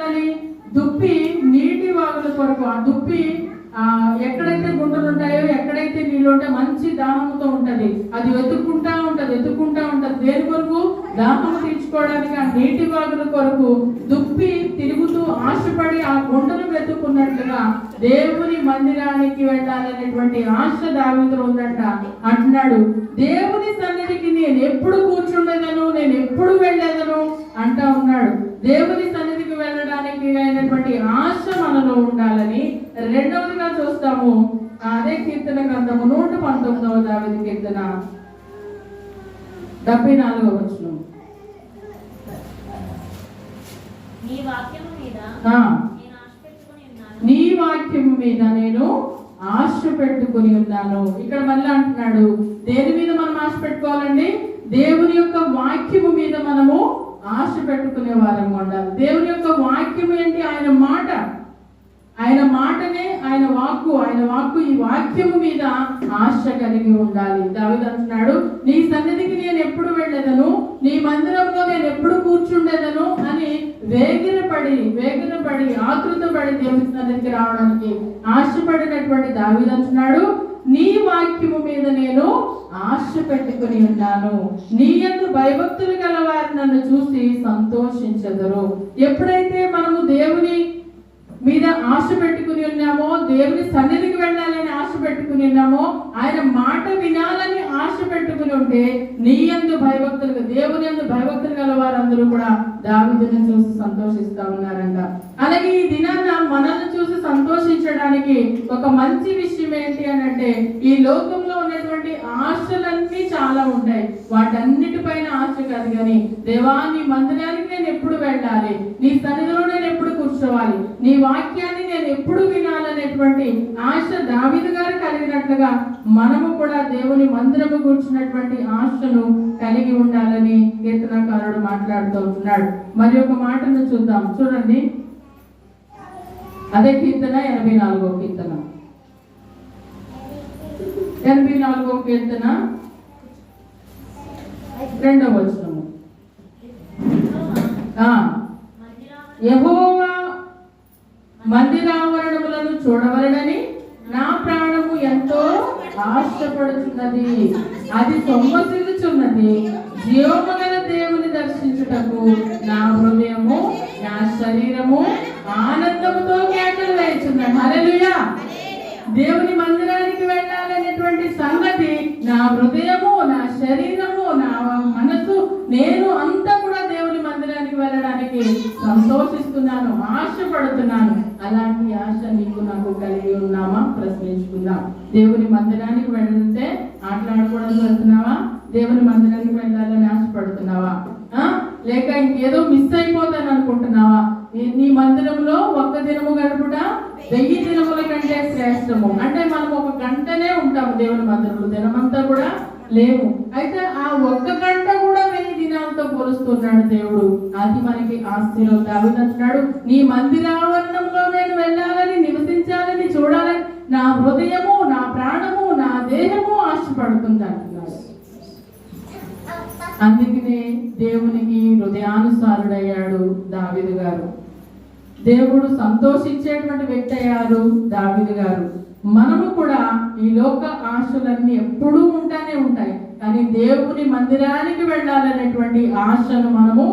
ఉండాలి? దుప్పి నీటి వాగుల కొరకు, ఆ దుప్పి ఎక్కడైతే గుంటలు ఉంటాయో, ఎక్కడైతే నీళ్ళు ఉంటాయో మంచి దాహంతో ఉంటది. అది వెతుక్కుంటా ఉంటది. దేని కొరకు? దాహం తీర్చుకోవడానికి. ఆ నీటి వాగుల కొరకు దుప్పి తిరుగుతూ ఆశపడి ఆ గుంటను వెతుక్కున్నట్లుగా దేవుని మందిరానికి వెళ్ళాలనేటువంటి ఆశ దావీదులో ఉందంట. అంటున్నాడు, దేవుని సన్నిధికి నేను ఎప్పుడు కూర్చుండేదను, నేను ఎప్పుడు వెళ్ళేదను అంటా ఉన్నాడు. దేవుని సన్నిధికి వెళ్ళడానికి అయినటువంటి ఆశ మనలో ఉండాలని రెండవదిగా చూస్తాము. అదే కీర్తన గ్రంథము 119వ దావీదు కీర్తన 74వ వచనం. నీ వాక్యము మీద నేను ఆశ పెట్టుకుని ఉన్నాను. ఇక్కడ మళ్ళీ అంటున్నాడు, దేని మీద మనం ఆశ పెట్టుకోవాలండి? దేవుని యొక్క వాక్యము మీద మనము ఆశ పెట్టుకునే వారం ఉండాలి. దేవుని యొక్క వాక్యం ఏంటి? ఆయన మాట. ఆయన మాటనే ఆయన వాక్కు ఈ వాక్యము మీద ఆశ కలిగి ఉండాలి. దావీదు అంటున్నాడు, నీ సన్నిధికి నేను ఎప్పుడు వెళ్ళేదను, నీ మందిరంలో నేను ఎప్పుడు కూర్చుండేదను అని వేగిరపడి ఆతృతపడి దేవుని సన్నిధికి రావడానికి ఆశపడినటువంటి దావీదు అంటున్నాడు, నీ వాక్యము మీద నేను ఆశ పెట్టుకుని ఉన్నాను. నీ యందు భయభక్తులు గల వారు నన్ను చూసి సంతోషించెదరు. ఎప్పుడైతే మనము దేవుని మీద ఆశ పెట్టుకుని ఉన్నామో, దేవుని సన్నిధికి వెళ్ళాలని ఆశ పెట్టుకుని ఉన్నామో, ఆయన మాట వినాలని ఆశ పెట్టుకుని ఉంటే నీ యందు భయభక్తులు, దేవుని యందు భయభక్తులు గల వారందరూ కూడా దావీదుని చూసి సంతోషిస్తా ఉన్నారంట. అలాగే ఈ దినాన మనల్ని చూసి సంతోషించడానికి ఒక మంచి విషయం ఏంటి అని అంటే, ఈ లోకంలో ఉన్నటువంటి ఆశలన్నీ చాలా ఉంటాయి. వాటన్నిటిపైన ఆశ కాదు కానీ, దేవా నీ మందిరానికి నేను ఎప్పుడు వెళ్ళాలి, నీ సన్నిధిలో నేను ఎప్పుడు కూర్చోవాలి, నీ వాక్యాన్ని నేను ఎప్పుడు వినాలనేటువంటి ఆశ దావీదు గారు కలిగినట్లుగా మనము కూడా దేవుని మందిరము కూర్చున్నటువంటి ఆశను కలిగి ఉండాలని కీర్తనకారుడు మాట్లాడుతూ ఉన్నాడు. మరి ఒక మాటను చూద్దాం, చూడండి. అదే కీర్తన 84వ కీర్తన 84వ కీర్తన 2వ వచనము. యెహోవా మందిరావరణములను చూడవలనని నా ప్రాణము ఎంతో ఆశపడుచున్నది, అది సొమ్మసిల్లుచున్నది. జీవముగల దేవుని దర్శించుటకు నా హృదయము నా శరీరము ఆనందముతో కేకలు వేయుచున్నది. హల్లెలూయా! దేవుని మందిరానికి వెళ్ళాలనేటువంటి సంగతి నా హృదయము, నా శరీరము, నా మనసు, నేను అంతా కూడా దేవుని మందిరానికి వెళ్ళడానికి సంతోషిస్తున్నాను, ఆశపడుతున్నాను. అలాంటి ఆశ నీకు నాకు కలిగి ఉన్నామా? ప్రశ్నించుకుందాం. దేవుని మందిరానికి వెళ్తే ఆటలాడుకోవడానికి వెళ్తున్నావా? దేవుని మందిరానికి వెళ్ళాలని ఆశపడుతున్నావా? లేక ఇంకేదో మిస్ అయిపోతాను అనుకుంటున్నావా? నీ మందిరంలో ఒక్క దినము గడుపుట 1000 దినముల కంటే శ్రేష్టము. అంటే మనం ఒక గంటనే ఉంటాము దేవుని మందిరంలో, దినమంతా కూడా లేవు. అయితే ఆ ఒక్క గంట కూడా 1000 దినాలతో పోలుస్తున్నాడు దేవుడు. అది మనకి ఆస్తిలో. దావీదు అంటున్నాడు, నీ మందిరావరణంలో నేను వెళ్ళాలని, నివసించాలని, చూడాలని నా హృదయము, నా ప్రాణము, నా దేహము ఆశపడుతుంది అంటున్నాడు. అందుకనే దేవునికి హృదయానుసారుడయ్యాడు దావీదు గారు. దేవుడు సంతోషించేటువంటి వ్యక్తి అయ్యారు దావీదు గారు. మనము కూడా ఈ లోక ఆశలన్నీ ఎప్పుడూ ఉంటానే ఉంటాయి, కానీ దేవుని మందిరానికి వెళ్ళాలనేటువంటి ఆశను మనము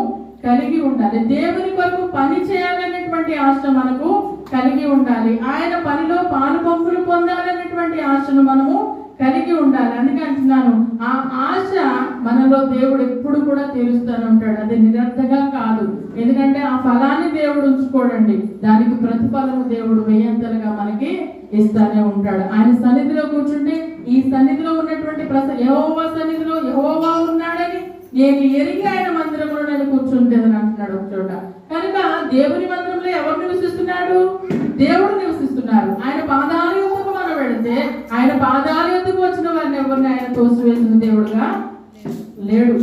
కలిగి ఉండాలి. దేవుని కొరకు పని చేయాలనేటువంటి ఆశ మనకు కలిగి ఉండాలి. ఆయన పనిలో పాలుపంపులు పొందాలనేటువంటి ఆశను మనము కలిగి ఉండాలి. అందుకే అంటున్నాను, ఆ ఆశ మనలో దేవుడు ఎప్పుడు కూడా తీరుస్తూనే ఉంటాడు. అది నిరర్థగా కాదు. ఎందుకంటే ఆ ఫలాన్ని దేవుడు ఉంచుకోడండి, దానికి ప్రతిఫలము దేవుడు 1000 మనకి ఇస్తానే ఉంటాడు. ఆయన సన్నిధిలో కూర్చుంటే, ఈ సన్నిధిలో ఉన్నటువంటి యెహోవా సన్నిధిలో యెహోవా ఉన్నాడని నేను ఎరిగి ఆయన మందిరంలో నేను కూర్చుంటేదని అంటున్నాడు ఒక చోట. కనుక దేవుని మందిరంలో ఎవరు నివసిస్తున్నాడు? దేవుడు నివసిస్తున్నారు. ఆయన పాదాల యొద్దకు మనం వెళితే, ఆయన పాదాల యొద్దకు వచ్చిన వారిని ఎవరిని ఆయన తోసివేసిన దేవుడుగా లేడు.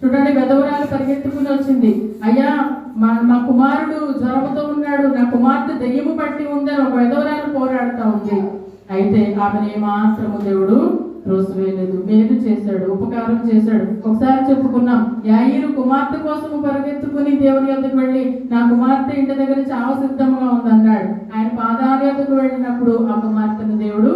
చూడండి, విధవరాలు పరిగెత్తుకుని వచ్చింది, అయ్యా మా కుమారుడు జ్వరంతో ఉన్నాడు, నా కుమార్తె దెయ్యము పట్టి ఉందని ఒక విధవరాలు పోరాడుతూ ఉంది. అయితే ఆమెను ఏమాత్రము దేవుడు త్రోసివేయలేదు, మేలు చేశాడు, ఉపకారం చేశాడు. ఒకసారి చెప్పుకున్నాం, యాయీరు కుమార్తె కోసం పరిగెత్తుకుని దేవుని యొద్దకు వెళ్ళి నా కుమార్తె ఇంటి దగ్గర చావ సిద్ధంగా ఉందన్నాడు. ఆయన పాదాల యొద్దకు వెళ్ళినప్పుడు ఆ కుమార్తెను దేవుడు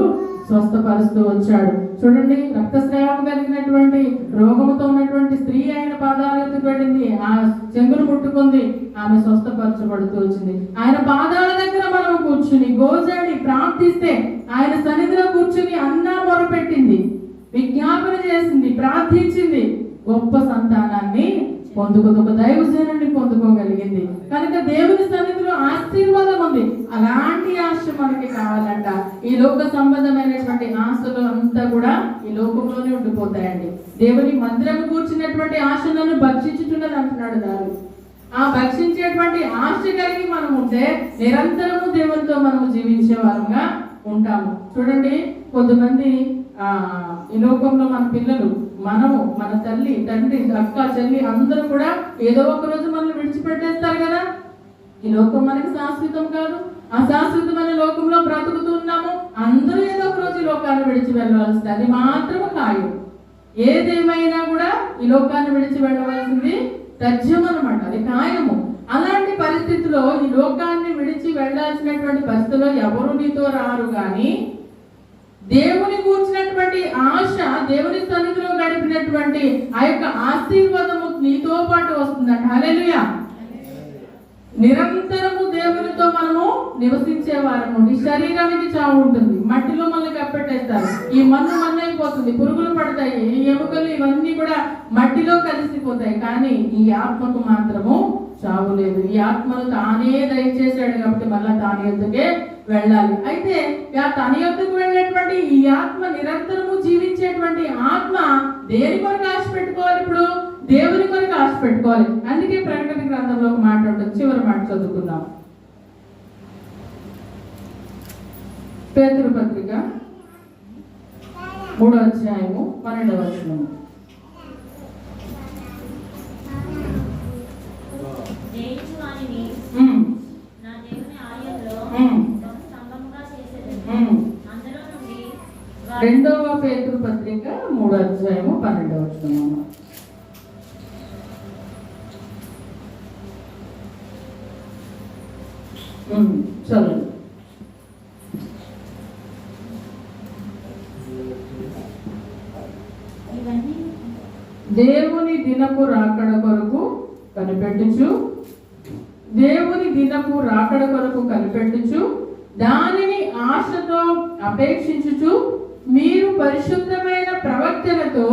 స్వస్థపరుస్తూ వచ్చాడు. చూడండి, రక్తస్రావం కలిగినటువంటి రోగముతో ఉన్నటువంటి స్త్రీ ఆయన పాదాల యొద్దకు వెళ్ళింది, ఆ చెంగును ముట్టుకుంది, ఆమె స్వస్థపరచబడుతూ వచ్చింది. ఆయన పాదాల దగ్గర మనం కూర్చుని గోజాడి ప్రార్థిస్తే ఆయన సన్నిధిలో కూర్చుని అన్నా మొరపెట్టింది, విజ్ఞాపన చేసింది, ప్రార్థించింది, గొప్ప సంతానాన్ని ఒక దైవజనుడిని పొందుకోగలిగింది. కనుక దేవుని సన్నిధిలో ఆశీర్వాదం ఉంది. అలాంటి ఆశ మనకి కావాలంట. ఈ లోక సంబంధమైనటువంటి ఆశలు అంతా కూడా ఈ లోకంలోనే ఉండిపోతాయండి. దేవుని మందిరం కూర్చున్నటువంటి ఆశలను భక్షించుతున్నది అంటున్నాడు దావీదు. ఆ భక్షించేటువంటి ఆశ కలిగి మనం ఉంటే నిరంతరము దేవునితో మనము జీవించే వారంగా ఉంటాము. చూడండి, కొంతమంది ఈ లోకంలో మన పిల్లలు, మనము, మన తల్లి, తండ్రి, అక్క, చెల్లి అందరూ కూడా ఏదో ఒక రోజు మనల్ని విడిచిపెట్టేస్తారు కదా. ఈ లోకం మనకి శాశ్వతం కాదు. అశాశ్వతమైన లోకంలో బ్రతుకుతున్నాము. అందరూ ఏదో ఒక రోజు ఈ లోకాన్ని విడిచి వెళ్ళవలసింది, అది మాత్రము ఖాయం. ఏదేమైనా కూడా ఈ లోకాన్ని విడిచి వెళ్ళవలసింది తథ్యం అనమాట, అది ఖాయము. అలాంటి పరిస్థితిలో ఈ లోకాన్ని విడిచి వెళ్ళాల్సినటువంటి పరిస్థితిలో ఎవరు నీతో రారు, కానీ దేవుని కూర్చున్నటువంటి ఆశ, దేవుని సన్నిధిలో గడిపినటువంటి ఆ యొక్క ఆశీర్వాదము నీతో పాటు వస్తుందంట. హల్లెలూయా. నిరంతరము దేవునితో మనము నివసించే వారము. ఈ శరీరానికి చావు ఉంటుంది, మట్టిలో మనల్ని కప్పెట్టేస్తారు, ఈ మన్ను మన్నైపోతుంది, పురుగులు పడతాయి, ఈ ఎముకలు ఇవన్నీ కూడా మట్టిలో కలిసిపోతాయి. కానీ ఈ ఆత్మకు మాత్రము చావు లేదు. ఈ ఆత్మను తానే దయచేశాడు కాబట్టి మళ్ళా తాని యొద్దకే వెళ్ళాలి. అయితే తన యొద్దకు వెళ్ళేటువంటి ఈ ఆత్మ, నిరంతరము జీవించేటువంటి ఆత్మ దేని కొరకు ఆశ పెట్టుకోవాలి? ఇప్పుడు దేవుని కొరకు ఆశ పెట్టుకోవాలి. అందుకే ప్రకటన గ్రంథంలో ఒక మాట ఉంటుంది, చివరి మాట చదువుకుందాం. పేతురు పత్రిక 3వ అధ్యాయము 12వ వచనము. రెండవ పేతురు పత్రిక 3వ అధ్యాయము 12వ వచనము. చదువు. దేవుని దినపు రాకడ కొరకు కనిపెట్టుచు, దేవుని దినపు రాకడ కొరకు కనిపెట్టుచు, దానిని ఆశతో అపేక్షించుచు, మీరు పరిశుద్ధమైన ప్రవర్తనతో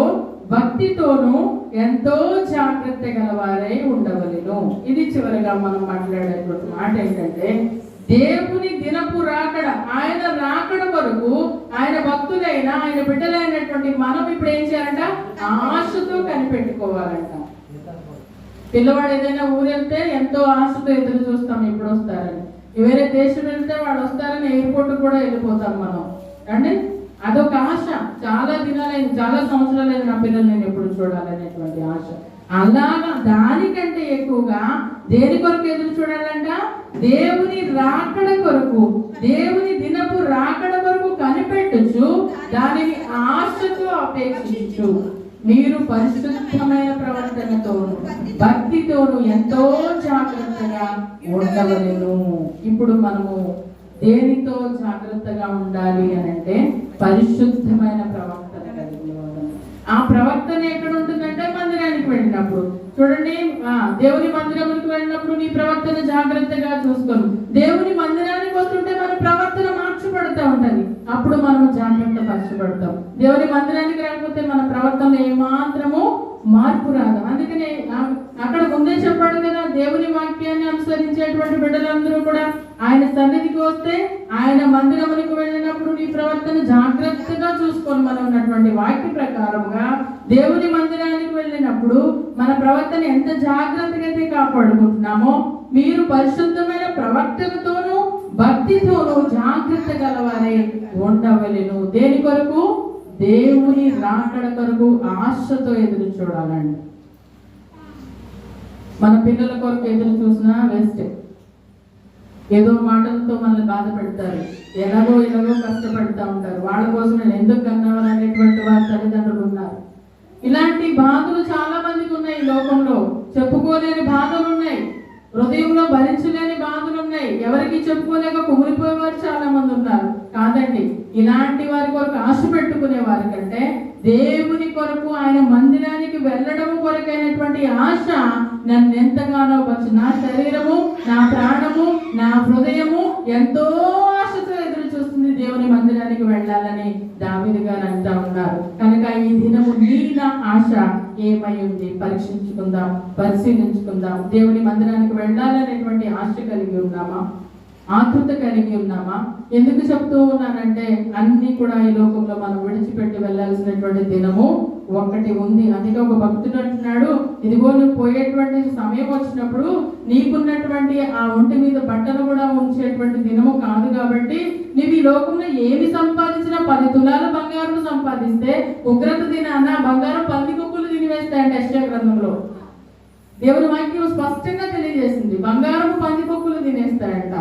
భక్తితోనూ ఎంతో జాగ్రత్త గలవారై ఉండవలెను. ఇది చివరిగా మనం మాట్లాడేటువంటి మాట ఏంటంటే, దేవుని దినపు రాకడ, ఆయన రాకడ కొరకు ఆయన భక్తులైన, ఆయన బిడ్డలైనటువంటి మనం ఇప్పుడు ఏం చేయాలంట? ఆశతో కనిపెట్టుకోవాలంట. పిల్లవాడు ఏదైనా ఊరు వెళ్తే ఎంతో ఆశతో ఎదురు చూస్తాం, ఎప్పుడు వస్తారని. వేరే దేశం వెళ్తే వాడు వస్తారని ఎయిర్పోర్ట్ కూడా వెళ్ళిపోతాం మనం అంటే. అదొక ఆశ. చాలా దినాలైంది, చాలా సంవత్సరాలైంది నా పిల్లలు నేను ఎప్పుడు చూడాలనేటువంటి ఆశ. అలాగా దానికంటే ఎక్కువగా దేని కొరకు ఎదురు చూడాలంట? దేవుని రాకడ కొరకు, దేవుని దినపు రాకడ కొరకు కనిపెట్టుచు, దానిని ఆశతో అపేక్షించు, మీరు పరిశుద్ధమైన ప్రవర్తనతోను భక్తితోను ఎంతో జాగ్రత్తగా ఉండవలెను. ఇప్పుడు మనము దేనితో జాగ్రత్తగా ఉండాలి అని అంటే, పరిశుద్ధమైన ప్రవర్తన కలిగి ఉండాలి. ఆ ప్రవర్తన ఎక్కడ ఉంటుందంటే మందిరానికి వెళ్ళినప్పుడు. చూడండి, దేవుని మందిరానికి వెళ్ళినప్పుడు నీ ప్రవర్తన జాగ్రత్తగా చూసుకోను. దేవుని మందిరానికి వస్తుంటే మన ప్రవర్తన మార్చబడుతూ ఉంటది, అప్పుడు మనం జాగ్రత్త పరచబడతాం. దేవుని మందిరానికి రాకపోతే మన ప్రవర్తన ఏమాత్రము మార్పు రాదు. అందుకనే అక్కడ ముందే చెప్పాడు కదా, దేవుని వాక్యాన్ని అనుసరించేటువంటి బిడ్డలందరూ కూడా ఆయన సన్నిధికి వస్తే, ఆయన మందిరమునికి వెళ్ళినప్పుడు నీ ప్రవర్తన జాగ్రత్తగా చూసుకొని మనం ఉన్నటువంటి వాక్య ప్రకారంగా దేవుని మందిరానికి వెళ్ళినప్పుడు మన ప్రవర్తన ఎంత జాగ్రత్తగా అయితే కాపాడుకుంటున్నామో, మీరు పరిశుద్ధమైన ప్రవర్తనతోనూ భక్తితోనూ జాగ్రత్త గలవారై ఉండవలెను. దేని కొరకు? దేవుని రాకడ కొరకు ఆశతో ఎదురు చూడాలండి. మన పిల్లల కొరకు ఎదురు చూసినా వేస్ట్. ఏదో మాటలతో మనల్ని బాధ పెడతారు, ఎలాగో కష్టపడుతూ ఉంటారు. వాళ్ళ కోసం నేను ఎందుకు కన్నావని అనేటువంటి వారి తల్లిదండ్రులు ఉన్నారు. ఇలాంటి బాధలు చాలా మందికి ఉన్నాయి. ఈ లోకంలో చెప్పుకోలేని బాధలు ఉన్నాయి, హృదయంలో భరించలేని బాధలు ఉన్నాయి. ఎవరికి చెప్పుకోలేక కుమిలిపోయేవారు చాలా మంది ఉన్నారు. కాదండి, ఇలాంటి వారి కొరకు ఆశ పెట్టుకునే వారి కంటే దేవుని కొరకు ఆయన మందిరానికి వెళ్ళడం కొరకైనటువంటి ఆశ నన్ను ఎంతగానో వచ్చి నా శరీరము, నా ప్రాణము, నా హృదయము ఎంతో ఆశతో ఎదురు చూస్తుంది దేవుని మందిరానికి వెళ్ళాలని దావీదు గారు అంటా ఉన్నారు. కనుక ఈ దినము నీ నా ఆశ ఏమై ఉంది పరీక్షించుకుందాం, పరిశీలించుకుందాం. దేవుని మందిరానికి వెళ్ళాలనేటువంటి ఆశ కలిగి ఉన్నామా, ఆతృత కలిగి ఉన్నామా? ఎందుకు చెప్తూ ఉన్నానంటే అన్ని కూడా ఈ లోకంలో మనం విడిచిపెట్టి వెళ్ళాల్సినటువంటి దినము ఒక్కటి ఉంది. అందుకే ఒక భక్తుడు అంటున్నాడు, ఇదిగో నువ్వు పోయేటువంటి సమయం వచ్చినప్పుడు నీకున్నటువంటి ఆ ఒంటి మీద బట్టలు కూడా ఉంచేటువంటి దినము కాదు. కాబట్టి నువ్వు ఈ లోకంలో ఏమి సంపాదించినా 10 తులాల బంగారం సంపాదిస్తే ఉగ్రత దినాన బంగారం 10 కుక్కులు తినివేస్తాయండి. యెషయా గ్రంథంలో దేవుని వాక్యం స్పష్టంగా తెలియజేసింది, బంగారం 10 కుక్కులు తినేస్తాయంట.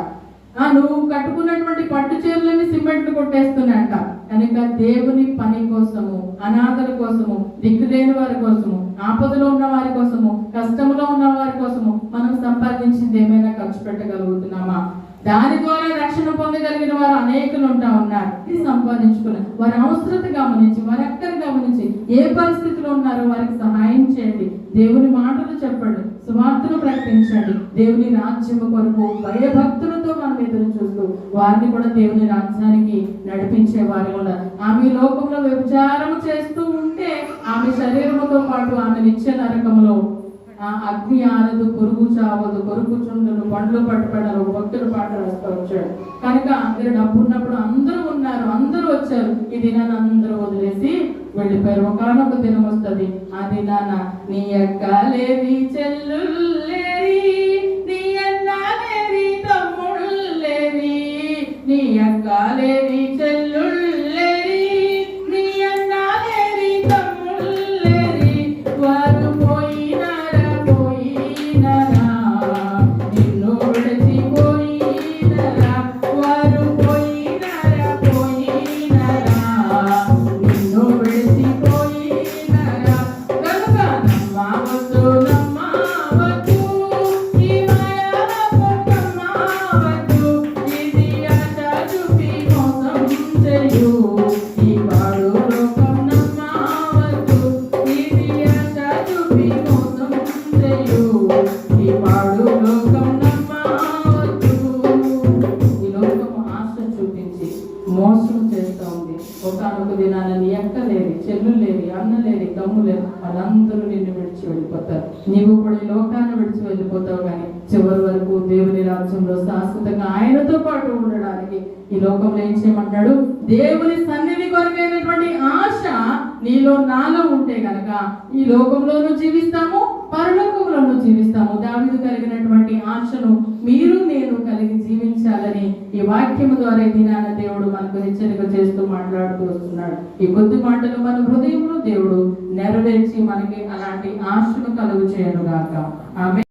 నువ్వు కట్టుకున్నటువంటి పట్టు చీరలని సిమెంట్లు కొట్టేస్తున్నాయంట. కనుక దేవుని పని కోసము, అనాథల కోసము, దిక్కులేని వారి కోసము, ఆపదలో ఉన్న వారి కోసము, కష్టంలో ఉన్న వారి కోసము మనం సంపాదించింది ఏమైనా ఖర్చు పెట్టగలుగుతున్నామా? దాని ద్వారా రక్షణ పొందగలిగిన వారు అనేకులు ఉన్నారు. ఇది సంపాదించుకున్నారు. వారి అవసరత గమనించి, వారి అక్కర గమనించి ఏ పరిస్థితిలో ఉన్నారో వారికి సహాయం చేయండి. దేవుని మాటలు చెప్పండి, సువార్తను ప్రకటించండి. దేవుని రాజ్యము కొరకు భయభక్తులతో మనం ఎదురు చూస్తూ వారిని కూడా దేవుని రాజ్యానికి నడిపించే వారు కూడా. ఆమె లోకంలో వ్యభిచారం చేస్తూ ఉంటే ఆమె శరీరముతో పాటు ఆమె నిత్య నరకములో అగ్ని ఆరదు, పురుగు చావదు, కొరుకు చుండును, పండ్లు పట్టుబడరు, భక్తులు పాట రాస్తూ వచ్చాడు. కనుక అందరు డబ్బు ఉన్నప్పుడు అందరూ ఉన్నారు, అందరూ వచ్చారు. ఈ దినాన్ని అందరూ వదిలేసి వెళ్ళిపోయారు. ఒకనొక దినం వస్తుంది, ఆ దినాన నీ అక్క లేవి, చెల్లులేవి, నీ అన్న లేవి, తమ్ముళ్ళేవి, నీ అక్క లేవి, చెల్లుళ్ళేవి, నీ అన్న లేవి, తమ్ముళ్ళేవి, వారు మోసం చేస్తూ ఉంది. ఒకనొక దినాన నీ అక్క లేని, చెల్లు లేని, అన్న లేని, తమ్ము లేని వాళ్ళందరూ నిన్ను విడిచి వెళ్ళిపోతారు. నీవు కూడా ఈ లోకాన్ని విడిచి వెళ్ళిపోతావు. కానీ చివరి వరకు దేవుని రాజ్యంలో శాశ్వతంగా ఆయనతో పాటు ఉండడానికి ఈ లోకంలో ఏం చేయమంటాడు? దేవుని సన్నిధి కొరకైనటువంటి ఆశ నీలో నాలో ఉంటే గనక ఈ లోకంలోనూ జీవిస్తాము, పరలోకంలోనూ జీవిస్తాము. దావీదు కలిగినటువంటి ఆశను మీరు నేను కలిగి జీవించాలని ఈ వాక్యము ద్వారా దినాన దేవుడు మనకు హెచ్చరిక చేస్తూ మాట్లాడుతూ వస్తున్నాడు. ఈ కొద్ది మాటలు మన హృదయంలో దేవుడు నెరవేర్చి మనకి అలాంటి ఆశను కలుగు చేయను గాక. ఆమె